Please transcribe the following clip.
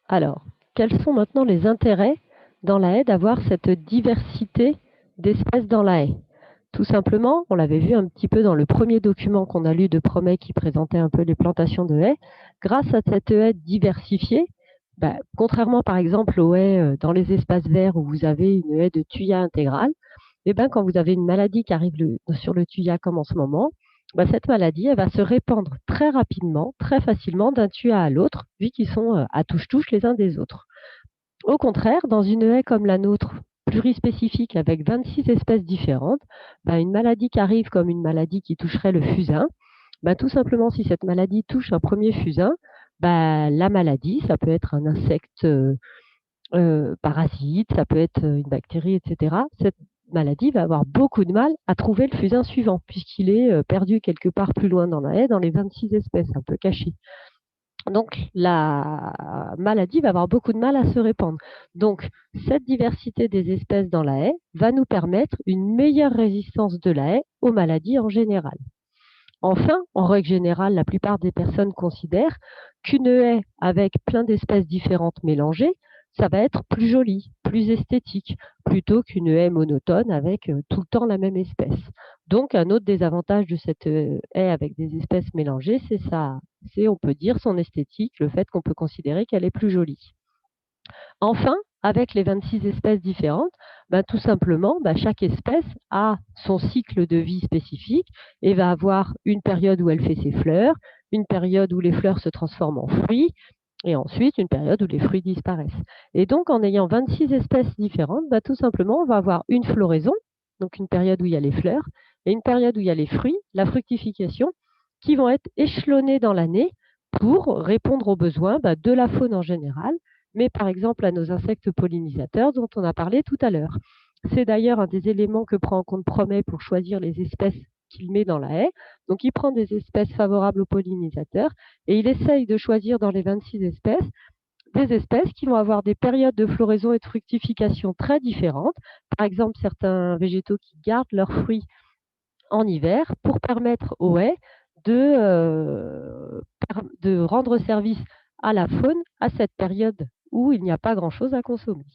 Alors, quels sont maintenant les intérêts dans la haie d'avoir cette diversité d'espèces dans la haie? Tout simplement, on l'avait vu un petit peu dans le premier document qu'on a lu de Promet qui présentait un peu les plantations de haies. Grâce à cette haie diversifiée, contrairement par exemple aux haies dans les espaces verts où vous avez une haie de thuya intégrale, quand vous avez une maladie qui arrive sur le thuya comme en ce moment, cette maladie elle va se répandre très rapidement, très facilement d'un thuya à l'autre, vu qu'ils sont à touche-touche les uns des autres. Au contraire, dans une haie comme la nôtre, plurispécifique avec 26 espèces différentes, une maladie qui arrive comme une maladie qui toucherait le fusain, tout simplement, si cette maladie touche un premier fusain, la maladie, ça peut être un insecte parasite, ça peut être une bactérie, etc. Cette maladie va avoir beaucoup de mal à trouver le fusain suivant, puisqu'il est perdu quelque part plus loin dans la haie, dans les 26 espèces, un peu caché. Donc, la maladie va avoir beaucoup de mal à se répandre. Donc, cette diversité des espèces dans la haie va nous permettre une meilleure résistance de la haie aux maladies en général. Enfin, en règle générale, la plupart des personnes considèrent qu'une haie avec plein d'espèces différentes mélangées, ça va être plus joli, plus esthétique, plutôt qu'une haie monotone avec tout le temps la même espèce. Donc, un autre désavantage de cette haie avec des espèces mélangées, c'est ça, c'est, on peut dire, son esthétique, le fait qu'on peut considérer qu'elle est plus jolie. Enfin, avec les 26 espèces différentes, tout simplement, chaque espèce a son cycle de vie spécifique et va avoir une période où elle fait ses fleurs, une période où les fleurs se transforment en fruits, et ensuite une période où les fruits disparaissent. Et donc, en ayant 26 espèces différentes, tout simplement, on va avoir une floraison, donc une période où il y a les fleurs, et une période où il y a les fruits, la fructification, qui vont être échelonnés dans l'année pour répondre aux besoins de la faune en général, mais par exemple à nos insectes pollinisateurs dont on a parlé tout à l'heure. C'est d'ailleurs un des éléments que prend en compte Promet pour choisir les espèces qu'il met dans la haie. Donc il prend des espèces favorables aux pollinisateurs et il essaye de choisir dans les 26 espèces des espèces qui vont avoir des périodes de floraison et de fructification très différentes. Par exemple, certains végétaux qui gardent leurs fruits en hiver pour permettre aux haies de rendre service à la faune à cette période où il n'y a pas grand-chose à consommer.